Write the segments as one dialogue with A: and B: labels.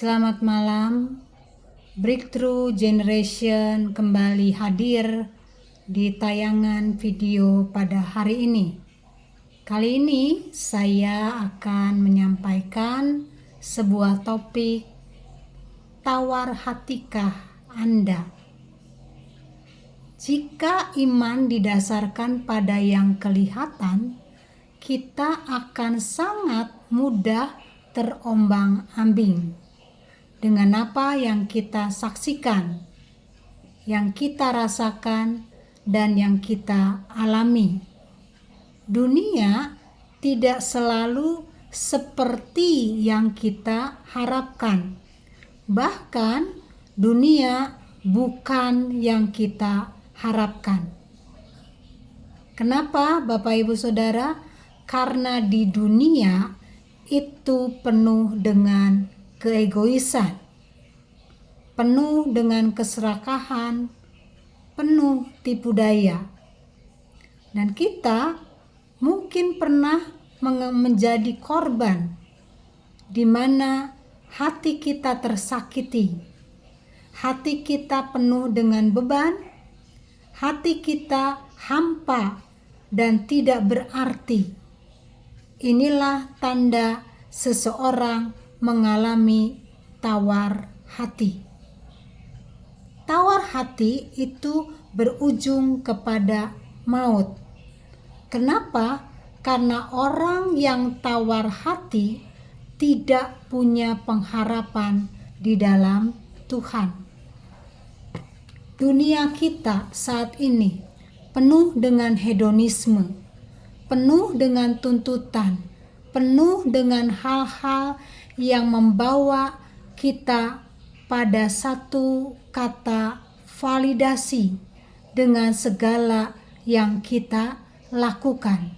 A: Selamat malam. Breakthrough Generation kembali hadir di tayangan video pada hari ini. Kali ini saya akan menyampaikan sebuah topik, tawar hatikah Anda? Jika iman didasarkan pada yang kelihatan, kita akan sangat mudah terombang-ambing dengan apa yang kita saksikan, yang kita rasakan, dan yang kita alami. Dunia tidak selalu seperti yang kita harapkan. Bahkan dunia bukan yang kita harapkan. Kenapa, Bapak Ibu Saudara? Karena di dunia itu penuh dengan keegoisan, penuh dengan keserakahan, penuh tipu daya. Dan kita mungkin pernah menjadi korban di mana hati kita tersakiti, hati kita penuh dengan beban, hati kita hampa dan tidak berarti. Inilah tanda seseorang mengalami tawar hati. Tawar hati itu berujung kepada maut. Kenapa? Karena orang yang tawar hati tidak punya pengharapan di dalam Tuhan. Dunia kita saat ini penuh dengan hedonisme, penuh dengan tuntutan, penuh dengan hal-hal yang membawa kita pada satu kata validasi dengan segala yang kita lakukan.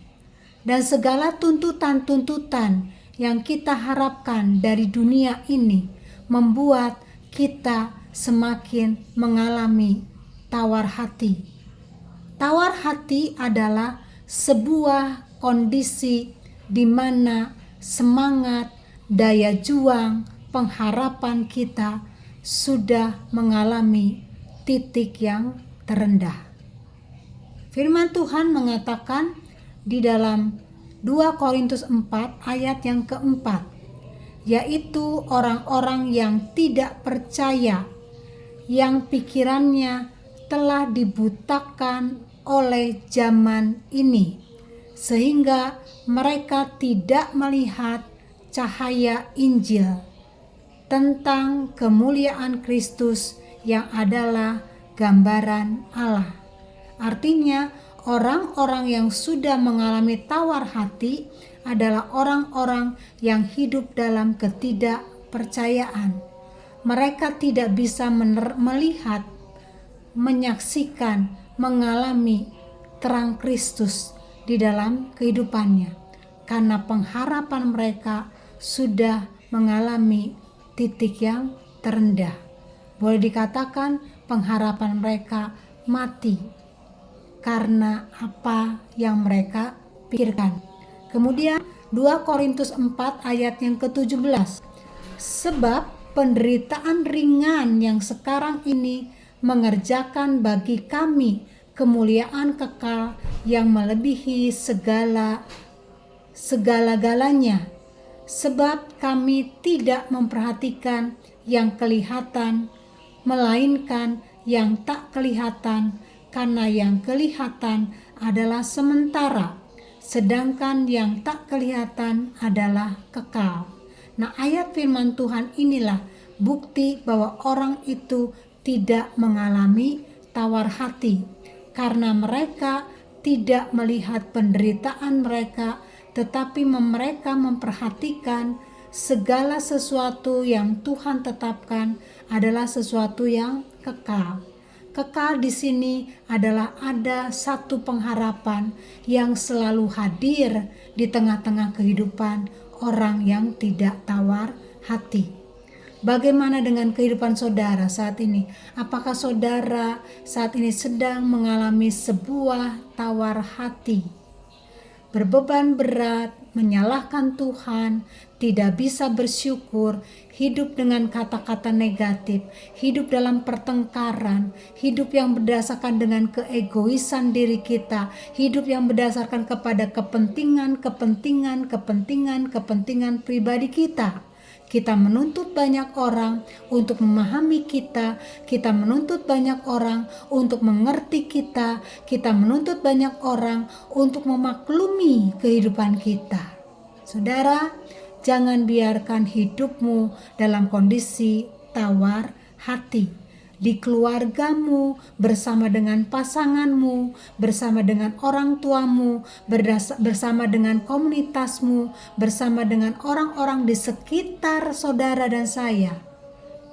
A: Dan segala tuntutan-tuntutan yang kita harapkan dari dunia ini membuat kita semakin mengalami tawar hati. Tawar hati adalah sebuah kondisi di mana semangat, daya juang, pengharapan kita sudah mengalami titik yang terendah. Firman Tuhan mengatakan di dalam 2 Korintus 4 ayat yang keempat, yaitu orang-orang yang tidak percaya, yang pikirannya telah dibutakan oleh zaman ini, sehingga mereka tidak melihat cahaya Injil tentang kemuliaan Kristus yang adalah gambaran Allah. Artinya, orang-orang yang sudah mengalami tawar hati adalah orang-orang yang hidup dalam ketidakpercayaan. Mereka tidak bisa melihat, menyaksikan, mengalami terang Kristus di dalam kehidupannya, karena pengharapan mereka sudah mengalami titik yang terendah. Boleh dikatakan pengharapan mereka mati karena apa yang mereka pikirkan. Kemudian 2 Korintus 4 ayat yang ke-17. Sebab penderitaan ringan yang sekarang ini mengerjakan bagi kami kemuliaan kekal yang melebihi segala-galanya. Sebab kami tidak memperhatikan yang kelihatan, melainkan yang tak kelihatan, karena yang kelihatan adalah sementara, sedangkan yang tak kelihatan adalah kekal. Nah, ayat firman Tuhan inilah bukti bahwa orang itu tidak mengalami tawar hati, karena mereka tidak melihat penderitaan mereka, tetapi mereka memperhatikan segala sesuatu yang Tuhan tetapkan adalah sesuatu yang kekal. Kekal di sini adalah ada satu pengharapan yang selalu hadir di tengah-tengah kehidupan orang yang tidak tawar hati. Bagaimana dengan kehidupan saudara saat ini? Apakah saudara saat ini sedang mengalami sebuah tawar hati? Berbeban berat, menyalahkan Tuhan, tidak bisa bersyukur, hidup dengan kata-kata negatif, hidup dalam pertengkaran, hidup yang berdasarkan dengan keegoisan diri kita, hidup yang berdasarkan kepada kepentingan pribadi kita. Kita menuntut banyak orang untuk memahami kita menuntut banyak orang untuk mengerti kita menuntut banyak orang untuk memaklumi kehidupan kita. Saudara, jangan biarkan hidupmu dalam kondisi tawar hati. Di keluargamu, bersama dengan pasanganmu, bersama dengan orang tuamu, bersama dengan komunitasmu, bersama dengan orang-orang di sekitar saudara dan saya.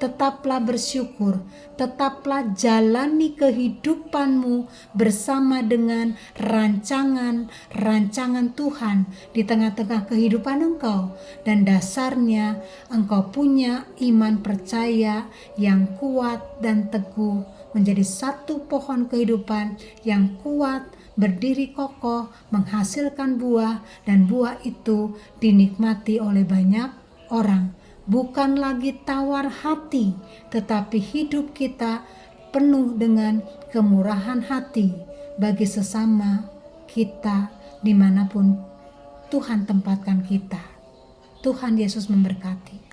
A: Tetaplah bersyukur, tetaplah jalani kehidupanmu bersama dengan rancangan Tuhan di tengah-tengah kehidupan engkau. Dan dasarnya engkau punya iman percaya yang kuat dan teguh, menjadi satu pohon kehidupan yang kuat, berdiri kokoh, menghasilkan buah, dan buah itu dinikmati oleh banyak orang. Bukan lagi tawar hati, tetapi hidup kita penuh dengan kemurahan hati bagi sesama kita dimanapun Tuhan tempatkan kita. Tuhan Yesus memberkati.